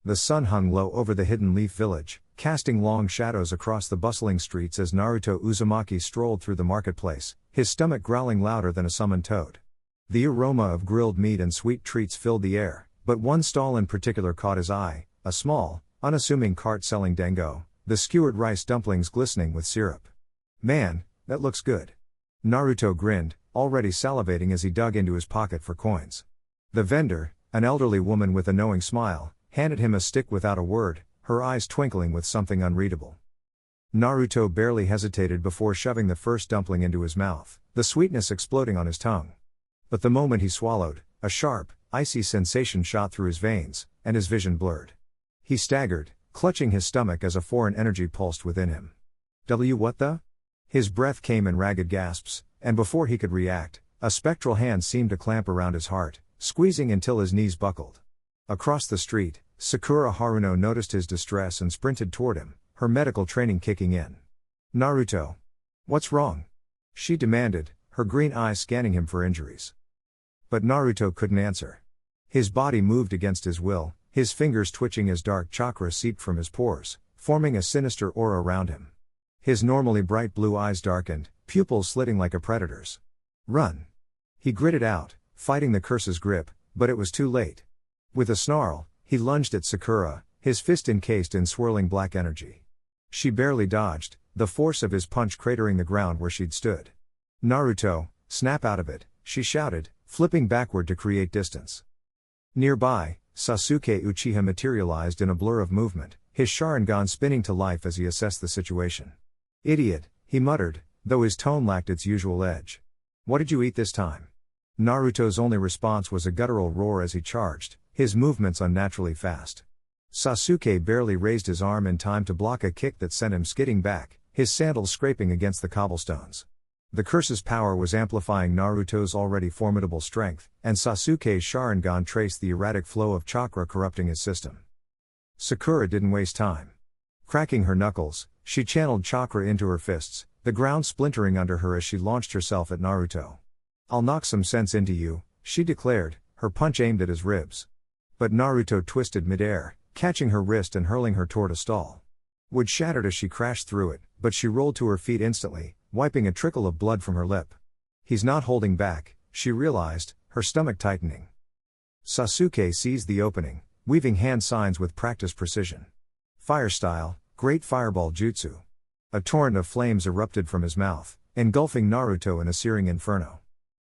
The sun hung low over the hidden leaf village, casting long shadows across the bustling streets as Naruto Uzumaki strolled through the marketplace, his stomach growling louder than a summoned toad. The aroma of grilled meat and sweet treats filled the air, but one stall in particular caught his eye, a small, unassuming cart selling dango, the skewered rice dumplings glistening with syrup. "Man, that looks good." Naruto grinned, already salivating as he dug into his pocket for coins. The vendor, an elderly woman with a knowing smile, handed him a stick without a word, her eyes twinkling with something unreadable. Naruto barely hesitated before shoving the first dumpling into his mouth, the sweetness exploding on his tongue. But the moment he swallowed, a sharp, icy sensation shot through his veins, and his vision blurred. He staggered, clutching his stomach as a foreign energy pulsed within him. What the? His breath came in ragged gasps, and before he could react, a spectral hand seemed to clamp around his heart, squeezing until his knees buckled. Across the street, Sakura Haruno noticed his distress and sprinted toward him, her medical training kicking in. "Naruto. What's wrong?" she demanded, her green eyes scanning him for injuries. But Naruto couldn't answer. His body moved against his will, his fingers twitching as dark chakra seeped from his pores, forming a sinister aura around him. His normally bright blue eyes darkened, pupils slitting like a predator's. "Run!" He gritted out, fighting the curse's grip, but it was too late. With a snarl, he lunged at Sakura, his fist encased in swirling black energy. She barely dodged, the force of his punch cratering the ground where she'd stood. "Naruto, snap out of it," she shouted, flipping backward to create distance. Nearby, Sasuke Uchiha materialized in a blur of movement, his Sharingan spinning to life as he assessed the situation. "Idiot," he muttered, though his tone lacked its usual edge. "What did you eat this time?" Naruto's only response was a guttural roar as he charged, his movements unnaturally fast. Sasuke barely raised his arm in time to block a kick that sent him skidding back, his sandals scraping against the cobblestones. The curse's power was amplifying Naruto's already formidable strength, and Sasuke's Sharingan traced the erratic flow of chakra corrupting his system. Sakura didn't waste time. Cracking her knuckles, she channeled chakra into her fists, the ground splintering under her as she launched herself at Naruto. "I'll knock some sense into you," she declared, her punch aimed at his ribs. But Naruto twisted midair, catching her wrist and hurling her toward a stall. Wood shattered as she crashed through it, but she rolled to her feet instantly, wiping a trickle of blood from her lip. He's not holding back, she realized, her stomach tightening. Sasuke seized the opening, weaving hand signs with practiced precision. Fire style, great fireball jutsu. A torrent of flames erupted from his mouth, engulfing Naruto in a searing inferno.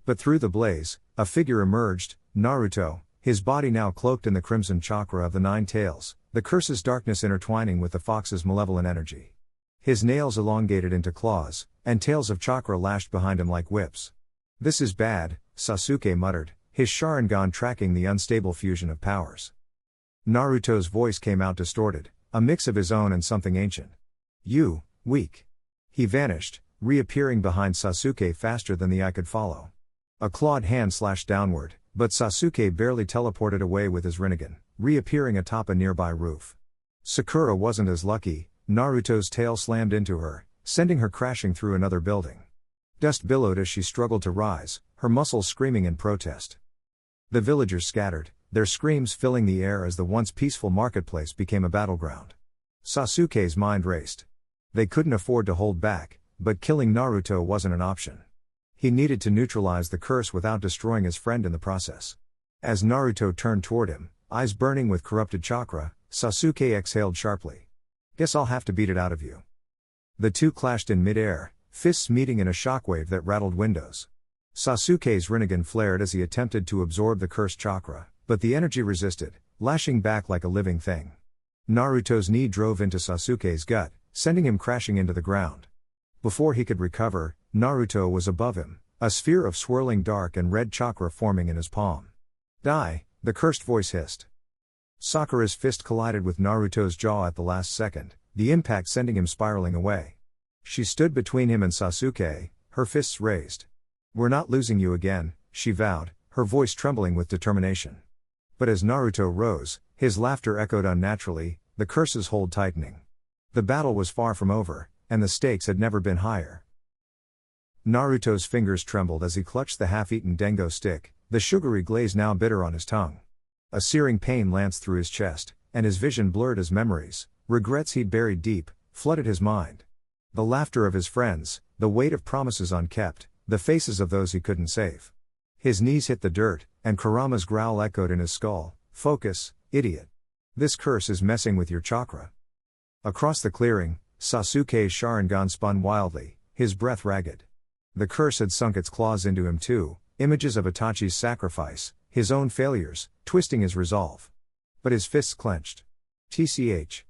But through the blaze, a figure emerged, Naruto, his body now cloaked in the crimson chakra of the nine tails, the curse's darkness intertwining with the fox's malevolent energy. His nails elongated into claws, and tails of chakra lashed behind him like whips. "This is bad," Sasuke muttered, his Sharingan tracking the unstable fusion of powers. Naruto's voice came out distorted, a mix of his own and something ancient. "You, weak." He vanished, reappearing behind Sasuke faster than the eye could follow. A clawed hand slashed downward, but Sasuke barely teleported away with his Rinnegan, reappearing atop a nearby roof. Sakura wasn't as lucky. Naruto's tail slammed into her, sending her crashing through another building. Dust billowed as she struggled to rise, her muscles screaming in protest. The villagers scattered, their screams filling the air as the once peaceful marketplace became a battleground. Sasuke's mind raced. They couldn't afford to hold back, but killing Naruto wasn't an option. He needed to neutralize the curse without destroying his friend in the process. As Naruto turned toward him, eyes burning with corrupted chakra, Sasuke exhaled sharply. "Guess I'll have to beat it out of you." The two clashed in mid-air, fists meeting in a shockwave that rattled windows. Sasuke's Rinnegan flared as he attempted to absorb the cursed chakra, but the energy resisted, lashing back like a living thing. Naruto's knee drove into Sasuke's gut, sending him crashing into the ground. Before he could recover, Naruto was above him, a sphere of swirling dark and red chakra forming in his palm. "Die," the cursed voice hissed. Sakura's fist collided with Naruto's jaw at the last second, the impact sending him spiraling away. She stood between him and Sasuke, her fists raised. "We're not losing you again," she vowed, her voice trembling with determination. But as Naruto rose, his laughter echoed unnaturally, the curse's hold tightening. The battle was far from over, and the stakes had never been higher. Naruto's fingers trembled as he clutched the half-eaten Dango stick, the sugary glaze now bitter on his tongue. A searing pain lanced through his chest, and his vision blurred as memories, regrets he'd buried deep, flooded his mind. The laughter of his friends, the weight of promises unkept, the faces of those he couldn't save. His knees hit the dirt, and Kurama's growl echoed in his skull, "Focus, idiot. This curse is messing with your chakra." Across the clearing, Sasuke's Sharingan spun wildly, his breath ragged. The curse had sunk its claws into him too, images of Itachi's sacrifice, his own failures, twisting his resolve. But his fists clenched. "Tch.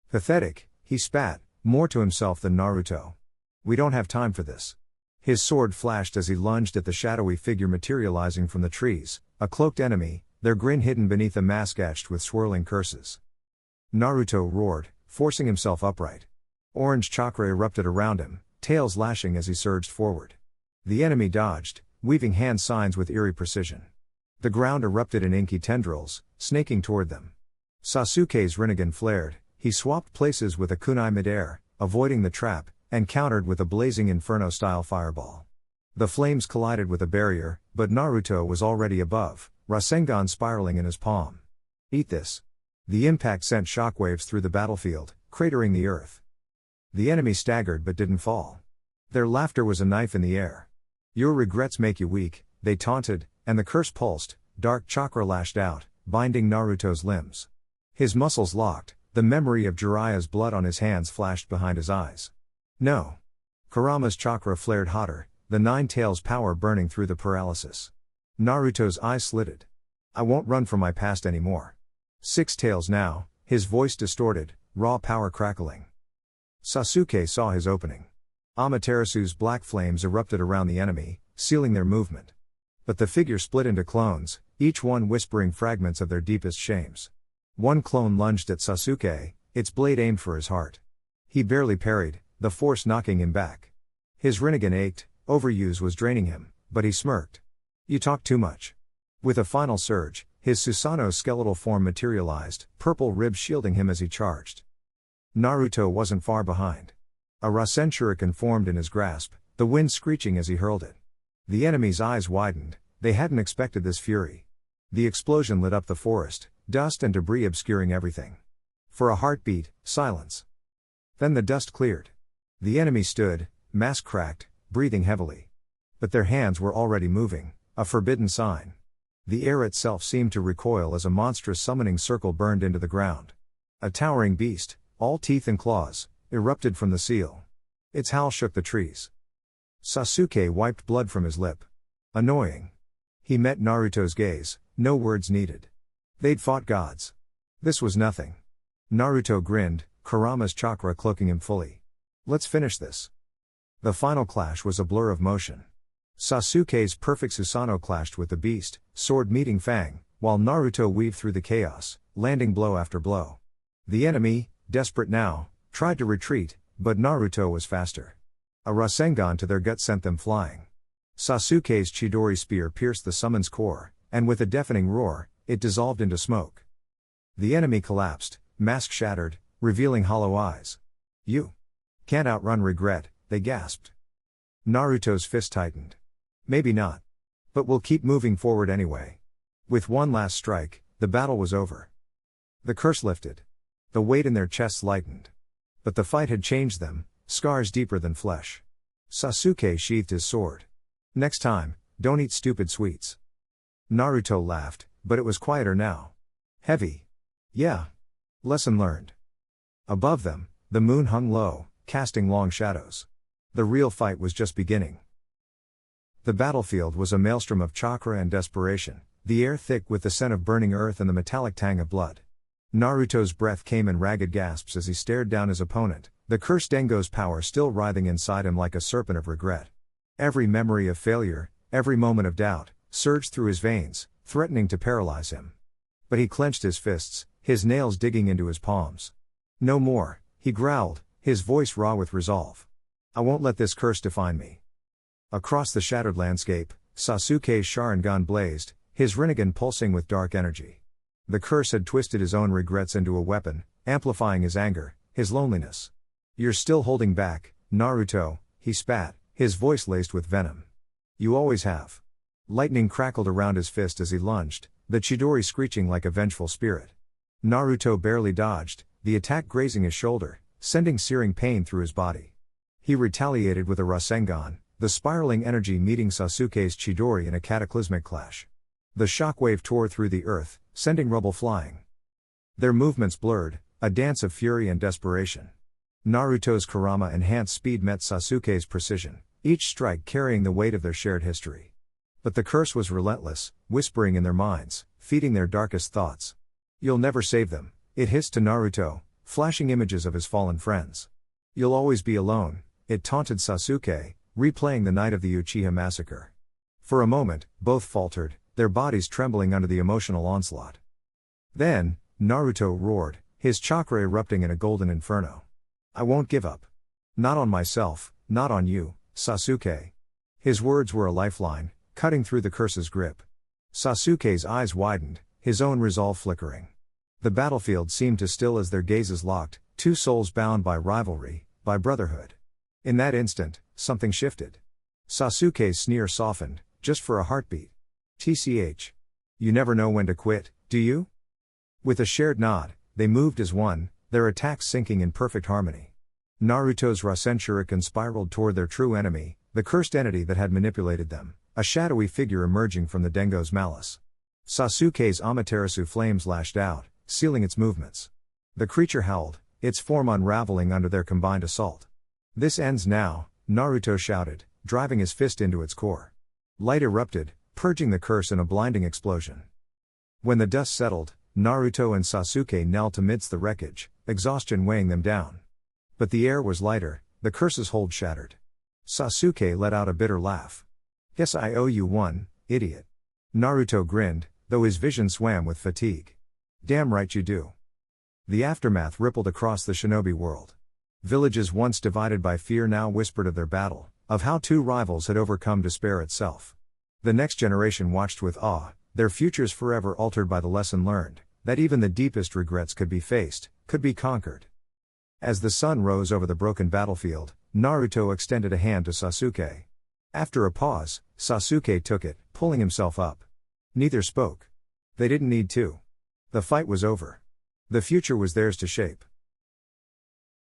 Pathetic," he spat, more to himself than Naruto. "We don't have time for this." His sword flashed as he lunged at the shadowy figure materializing from the trees, a cloaked enemy, their grin hidden beneath a mask etched with swirling curses. Naruto roared, forcing himself upright. Orange chakra erupted around him, tails lashing as he surged forward. The enemy dodged, weaving hand signs with eerie precision. The ground erupted in inky tendrils, snaking toward them. Sasuke's Rinnegan flared, he swapped places with a kunai midair, avoiding the trap, and countered with a blazing inferno-style fireball. The flames collided with a barrier, but Naruto was already above, Rasengan spiraling in his palm. "Eat this." The impact sent shockwaves through the battlefield, cratering the earth. The enemy staggered but didn't fall. Their laughter was a knife in the air. "Your regrets make you weak," they taunted, and the curse pulsed, dark chakra lashed out, binding Naruto's limbs. His muscles locked, the memory of Jiraiya's blood on his hands flashed behind his eyes. No. Kurama's chakra flared hotter, the nine tails power burning through the paralysis. Naruto's eyes slitted. "I won't run from my past anymore." 6 tails now, his voice distorted, raw power crackling. Sasuke saw his opening. Amaterasu's black flames erupted around the enemy, sealing their movement. But the figure split into clones, each one whispering fragments of their deepest shames. One clone lunged at Sasuke, its blade aimed for his heart. He barely parried, the force knocking him back. His Rinnegan ached, overuse was draining him, but he smirked. "You talk too much." With a final surge, his Susanoo skeletal form materialized, purple ribs shielding him as he charged. Naruto wasn't far behind. A Rasen Shuriken formed in his grasp, the wind screeching as he hurled it. The enemy's eyes widened, they hadn't expected this fury. The explosion lit up the forest, dust and debris obscuring everything. For a heartbeat, silence. Then the dust cleared. The enemy stood, mask cracked, breathing heavily. But their hands were already moving, a forbidden sign. The air itself seemed to recoil as a monstrous summoning circle burned into the ground. A towering beast, all teeth and claws, erupted from the seal. Its howl shook the trees. Sasuke wiped blood from his lip. Annoying. He met Naruto's gaze, no words needed. They'd fought gods. This was nothing. Naruto grinned, Kurama's chakra cloaking him fully. "Let's finish this." The final clash was a blur of motion. Sasuke's perfect Susanoo clashed with the beast, sword meeting fang, while Naruto weaved through the chaos, landing blow after blow. The enemy, desperate now, tried to retreat, but Naruto was faster. A Rasengan to their gut sent them flying. Sasuke's Chidori spear pierced the summon's core, and with a deafening roar, it dissolved into smoke. The enemy collapsed, mask shattered, revealing hollow eyes. "You can't outrun regret," they gasped. Naruto's fist tightened. "Maybe not. But we'll keep moving forward anyway." With one last strike, the battle was over. The curse lifted. The weight in their chests lightened. But the fight had changed them, scars deeper than flesh. Sasuke sheathed his sword. "Next time, don't eat stupid sweets." Naruto laughed, but it was quieter now. Heavy. "Yeah. Lesson learned." Above them, the moon hung low, casting long shadows. The real fight was just beginning. The battlefield was a maelstrom of chakra and desperation, the air thick with the scent of burning earth and the metallic tang of blood. Naruto's breath came in ragged gasps as he stared down his opponent, the cursed Dango's power still writhing inside him like a serpent of regret. Every memory of failure, every moment of doubt, surged through his veins, threatening to paralyze him. But he clenched his fists, his nails digging into his palms. "No more," he growled, his voice raw with resolve. "I won't let this curse define me." Across the shattered landscape, Sasuke's Sharingan blazed, his Rinnegan pulsing with dark energy. The curse had twisted his own regrets into a weapon, amplifying his anger, his loneliness. "You're still holding back, Naruto," he spat, his voice laced with venom. "You always have." Lightning crackled around his fist as he lunged, the Chidori screeching like a vengeful spirit. Naruto barely dodged, the attack grazing his shoulder, sending searing pain through his body. He retaliated with a Rasengan, the spiraling energy meeting Sasuke's Chidori in a cataclysmic clash. The shockwave tore through the earth, sending rubble flying. Their movements blurred, a dance of fury and desperation. Naruto's Kurama enhanced speed met Sasuke's precision, each strike carrying the weight of their shared history. But the curse was relentless, whispering in their minds, feeding their darkest thoughts. "You'll never save them," it hissed to Naruto, flashing images of his fallen friends. "You'll always be alone," it taunted Sasuke, replaying the night of the Uchiha massacre. For a moment, both faltered, their bodies trembling under the emotional onslaught. Then, Naruto roared, his chakra erupting in a golden inferno. "I won't give up. Not on myself, not on you, Sasuke." His words were a lifeline, cutting through the curse's grip. Sasuke's eyes widened, his own resolve flickering. The battlefield seemed to still as their gazes locked, two souls bound by rivalry, by brotherhood. In that instant, something shifted. Sasuke's sneer softened, just for a heartbeat. "TCH. You never know when to quit, do you?" With a shared nod, they moved as one, their attacks syncing in perfect harmony. Naruto's Rasen Shuriken spiraled toward their true enemy, the cursed entity that had manipulated them, a shadowy figure emerging from the Dango's malice. Sasuke's Amaterasu flames lashed out, sealing its movements. The creature howled, its form unraveling under their combined assault. "This ends now," Naruto shouted, driving his fist into its core. Light erupted, purging the curse in a blinding explosion. When the dust settled, Naruto and Sasuke knelt amidst the wreckage, exhaustion weighing them down. But the air was lighter, the curse's hold shattered. Sasuke let out a bitter laugh. "Guess I owe you one, idiot." Naruto grinned, though his vision swam with fatigue. "Damn right you do." The aftermath rippled across the shinobi world. Villages once divided by fear now whispered of their battle, of how two rivals had overcome despair itself. The next generation watched with awe, their futures forever altered by the lesson learned, that even the deepest regrets could be faced, could be conquered. As the sun rose over the broken battlefield, Naruto extended a hand to Sasuke. After a pause, Sasuke took it, pulling himself up. Neither spoke. They didn't need to. The fight was over. The future was theirs to shape.